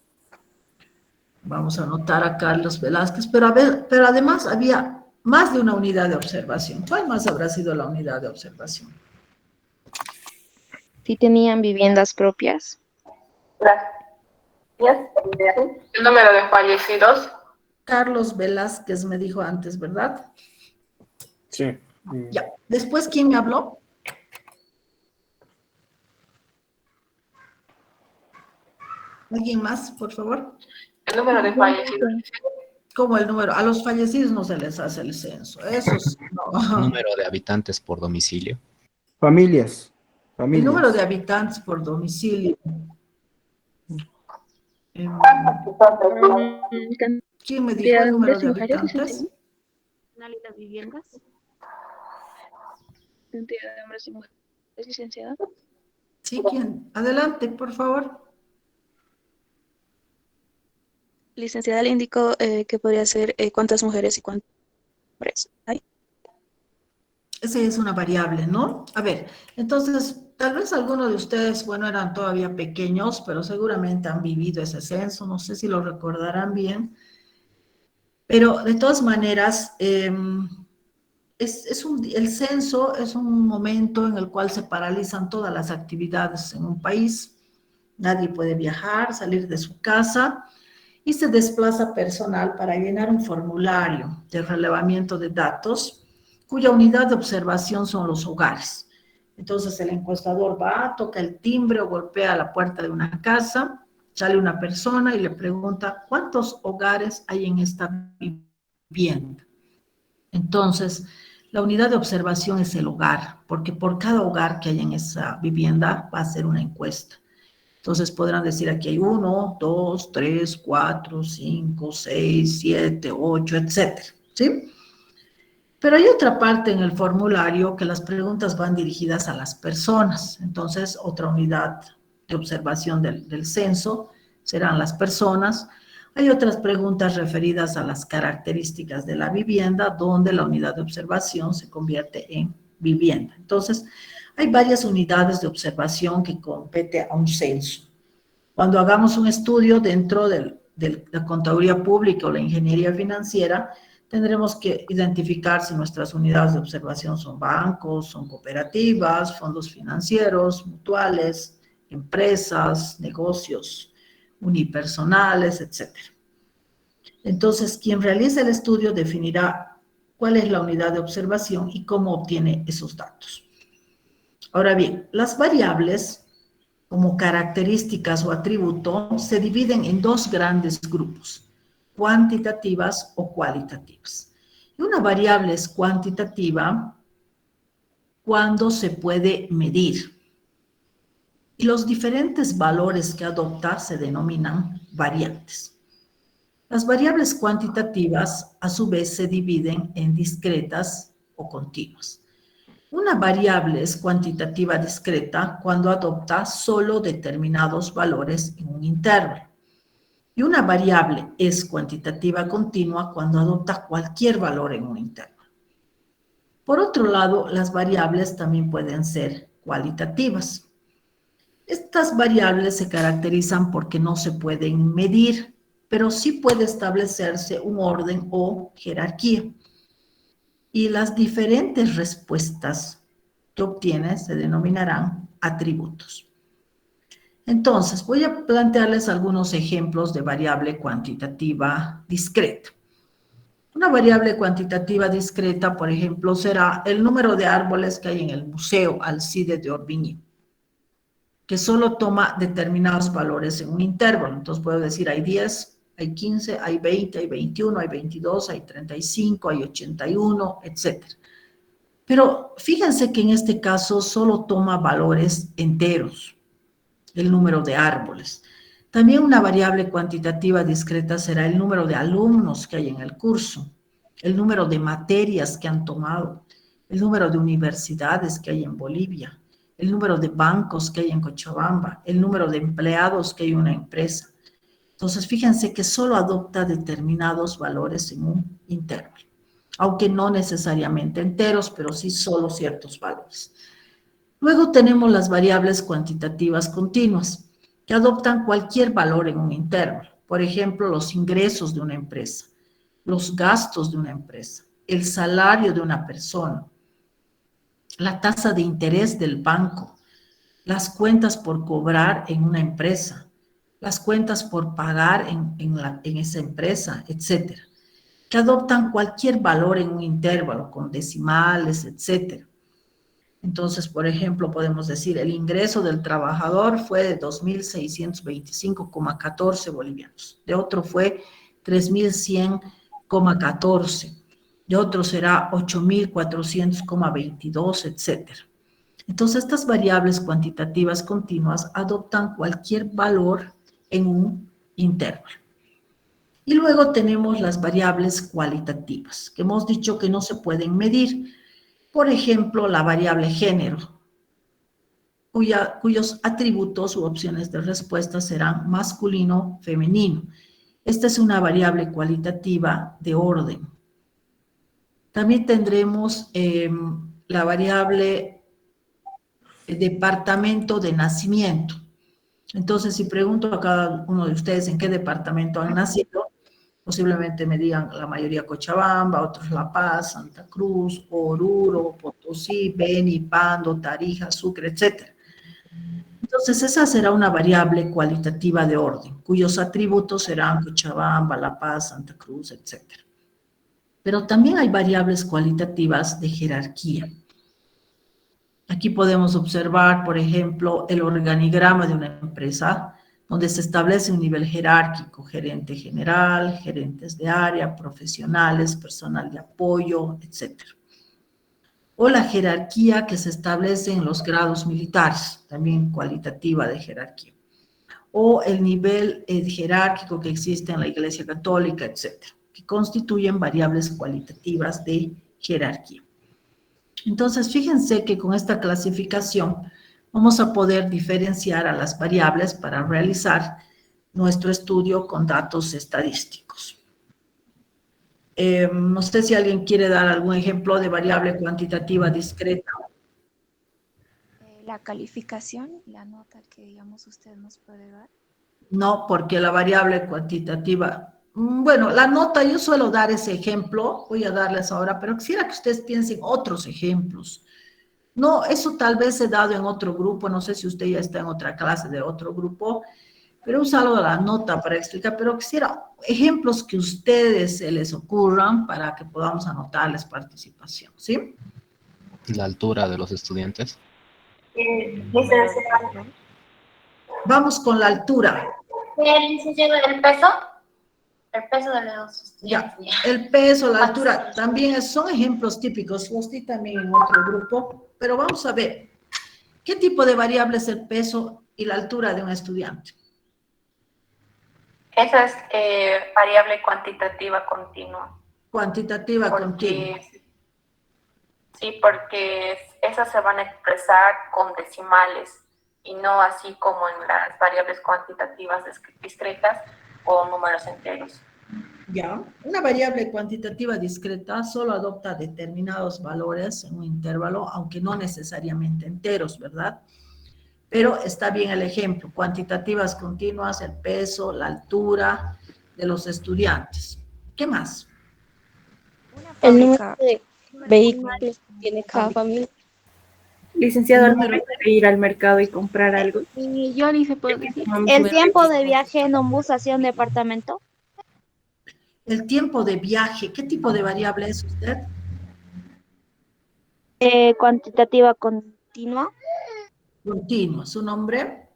Vamos a anotar a Carlos Velázquez, pero además había más de una unidad de observación. ¿Cuál más habrá sido la unidad de observación? ¿Sí tenían viviendas propias? El número de fallecidos. Carlos Velázquez me dijo antes, ¿verdad? Sí. Ya. ¿Después quién me habló? ¿Alguien más, por favor? El número de fallecidos. ¿Cómo el número? A los fallecidos no se les hace el censo. Esos no. Número de habitantes por domicilio. Familias. El número de habitantes por domicilio. ¿Quién me dijo el número de habitantes? ¿Finalidad de viviendas? ¿Cantidad de hombres y mujeres, licenciada? Sí, ¿quién? Adelante, por favor. Licenciada, le indico que podría ser cuántas mujeres y cuántos hombres hay. Esa es una variable, ¿no? A ver, entonces, tal vez algunos de ustedes, bueno, eran todavía pequeños, pero seguramente han vivido ese censo, no sé si lo recordarán bien, pero de todas maneras, el censo es un momento en el cual se paralizan todas las actividades en un país, nadie puede viajar, salir de su casa, y se desplaza personal para llenar un formulario de relevamiento de datos, cuya unidad de observación son los hogares. Entonces el encuestador va, toca el timbre o golpea la puerta de una casa, sale una persona y le pregunta cuántos hogares hay en esta vivienda. Entonces, la unidad de observación es el hogar, porque por cada hogar que hay en esa vivienda va a ser una encuesta. Entonces podrán decir aquí hay 1, 2, 3, 4, 5, 6, 7, 8, etcétera, ¿sí? Pero hay otra parte en el formulario que las preguntas van dirigidas a las personas. Entonces, otra unidad de observación del censo serán las personas. Hay otras preguntas referidas a las características de la vivienda, donde la unidad de observación se convierte en vivienda. Entonces, hay varias unidades de observación que compete a un censo. Cuando hagamos un estudio dentro de la contaduría pública o la ingeniería financiera, tendremos que identificar si nuestras unidades de observación son bancos, son cooperativas, fondos financieros, mutuales, empresas, negocios unipersonales, etc. Entonces, quien realiza el estudio definirá cuál es la unidad de observación y cómo obtiene esos datos. Ahora bien, las variables como características o atributos se dividen en dos grandes grupos, cuantitativas o cualitativas. Y una variable es cuantitativa cuando se puede medir. Y los diferentes valores que adopta se denominan variantes. Las variables cuantitativas, a su vez, se dividen en discretas o continuas. Una variable es cuantitativa discreta cuando adopta solo determinados valores en un intervalo. Y una variable es cuantitativa continua cuando adopta cualquier valor en un intervalo. Por otro lado, las variables también pueden ser cualitativas. Estas variables se caracterizan porque no se pueden medir, pero sí puede establecerse un orden o jerarquía. Y las diferentes respuestas que obtienes se denominarán atributos. Entonces, voy a plantearles algunos ejemplos de variable cuantitativa discreta. Una variable cuantitativa discreta, por ejemplo, será el número de árboles que hay en el Museo Alcide de Orbigny, que solo toma determinados valores en un intervalo. Entonces, puedo decir hay 10, hay 15, hay 20, hay 21, hay 22, hay 35, hay 81, etc. Pero fíjense que en este caso solo toma valores enteros, el número de árboles. También una variable cuantitativa discreta será el número de alumnos que hay en el curso, el número de materias que han tomado, el número de universidades que hay en Bolivia, el número de bancos que hay en Cochabamba, el número de empleados que hay en una empresa. Entonces, fíjense que solo adopta determinados valores en un intervalo, aunque no necesariamente enteros, pero sí solo ciertos valores. Luego tenemos las variables cuantitativas continuas, que adoptan cualquier valor en un intervalo. Por ejemplo, los ingresos de una empresa, los gastos de una empresa, el salario de una persona, la tasa de interés del banco, las cuentas por cobrar en una empresa, las cuentas por pagar en esa empresa, etcétera, que adoptan cualquier valor en un intervalo con decimales, etcétera. Entonces, por ejemplo, podemos decir el ingreso del trabajador fue de 2.625,14 bolivianos, de otro fue 3.100,14, de otro será 8.400,22, etcétera. Entonces, estas variables cuantitativas continuas adoptan cualquier valor en un intervalo. Y luego tenemos las variables cualitativas, que hemos dicho que no se pueden medir. Por ejemplo, la variable género, cuyos atributos u opciones de respuesta serán masculino, femenino. Esta es una variable cualitativa de orden. También tendremos la variable departamento de nacimiento. Entonces, si pregunto a cada uno de ustedes en qué departamento han nacido, posiblemente me digan la mayoría Cochabamba, otros La Paz, Santa Cruz, Oruro, Potosí, Beni, Pando, Tarija, Sucre, etc. Entonces, esa será una variable cualitativa de orden, cuyos atributos serán Cochabamba, La Paz, Santa Cruz, etc. Pero también hay variables cualitativas de jerarquía. Aquí podemos observar, por ejemplo, el organigrama de una empresa, donde se establece un nivel jerárquico, gerente general, gerentes de área, profesionales, personal de apoyo, etc. O la jerarquía que se establece en los grados militares, también cualitativa de jerarquía. O el nivel jerárquico que existe en la Iglesia Católica, etc., que constituyen variables cualitativas de jerarquía. Entonces, fíjense que con esta clasificación vamos a poder diferenciar a las variables para realizar nuestro estudio con datos estadísticos. No sé si alguien quiere dar algún ejemplo de variable cuantitativa discreta. La calificación, la nota que, digamos, usted nos puede dar. No, porque la variable cuantitativa, bueno, la nota, yo suelo dar ese ejemplo, voy a darles ahora, pero quisiera que ustedes piensen otros ejemplos. No, eso tal vez he dado en otro grupo, no sé si usted ya está en otra clase de otro grupo, pero he usado la nota para explicar, pero quisiera ejemplos que a ustedes se les ocurran para que podamos anotarles participación, ¿sí? La altura de los estudiantes. Vamos con la altura. ¿El peso? El peso de los estudiantes. Ya, el peso, la altura, también son ejemplos típicos, los di también en otro grupo, pero vamos a ver, ¿qué tipo de variable es el peso y la altura de un estudiante? Esa es variable cuantitativa continua. Cuantitativa continua. Sí, porque esas se van a expresar con decimales y no así como en las variables cuantitativas discretas o números enteros. Ya, una variable cuantitativa discreta solo adopta determinados valores en un intervalo, aunque no necesariamente enteros, ¿verdad? Pero está bien el ejemplo, cuantitativas continuas, el peso, la altura de los estudiantes. ¿Qué más? El número de vehículos que tiene cada familia. Licenciado, ¿al momento de ir al mercado y comprar algo? Yo ni se puede decir. ¿El tiempo de viaje en un bus hacia un departamento? El tiempo de viaje, ¿qué tipo de variable es usted? Cuantitativa continua. Continua, ¿su nombre?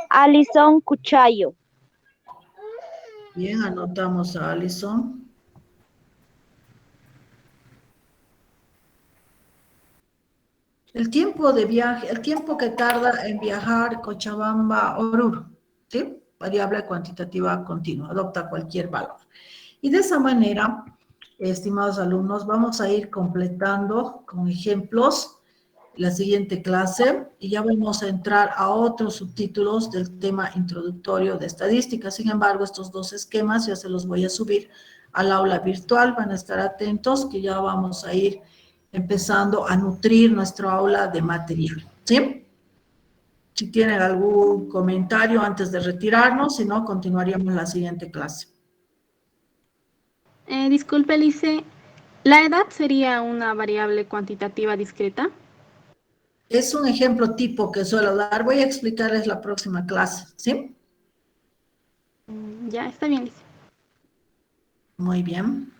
Alison Cuchayo. Bien, anotamos a Alison. El tiempo de viaje, el tiempo que tarda en viajar Cochabamba, Oruro, ¿sí? Variable cuantitativa continua, adopta cualquier valor. Y de esa manera, estimados alumnos, vamos a ir completando con ejemplos la siguiente clase y ya vamos a entrar a otros subtítulos del tema introductorio de estadística. Sin embargo, estos dos esquemas ya se los voy a subir al aula virtual, van a estar atentos que ya vamos a ir empezando a nutrir nuestro aula de material, ¿sí? Si tienen algún comentario antes de retirarnos, si no, continuaríamos la siguiente clase. Disculpe, Lice, ¿la edad sería una variable cuantitativa discreta? Es un ejemplo tipo que suelo dar. Voy a explicarles la próxima clase, ¿sí? Ya, está bien, Lice. Muy bien.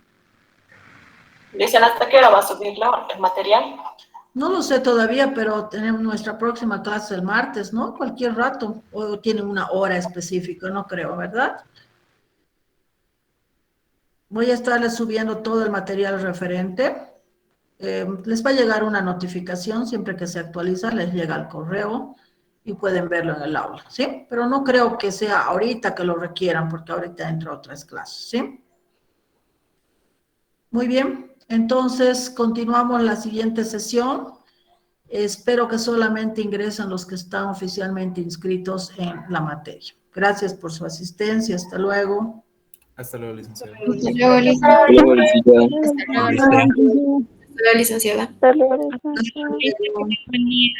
Dicen, ¿hasta qué hora va a subir el material? No lo sé todavía, pero tenemos nuestra próxima clase el martes, ¿no? Cualquier rato. O tienen una hora específica, no creo, ¿verdad? Voy a estarles subiendo todo el material referente. Les va a llegar una notificación, siempre que se actualiza, les llega al correo y pueden verlo en el aula, ¿sí? Pero no creo que sea ahorita que lo requieran, porque ahorita entro a otras clases, ¿sí? Muy bien, entonces continuamos la siguiente sesión. Espero que solamente ingresen los que están oficialmente inscritos en la materia. Gracias por su asistencia, hasta luego. Hasta luego, licenciado. Hasta luego, licenciado. Hasta luego. luego, licenciada. Hasta luego. Buen día.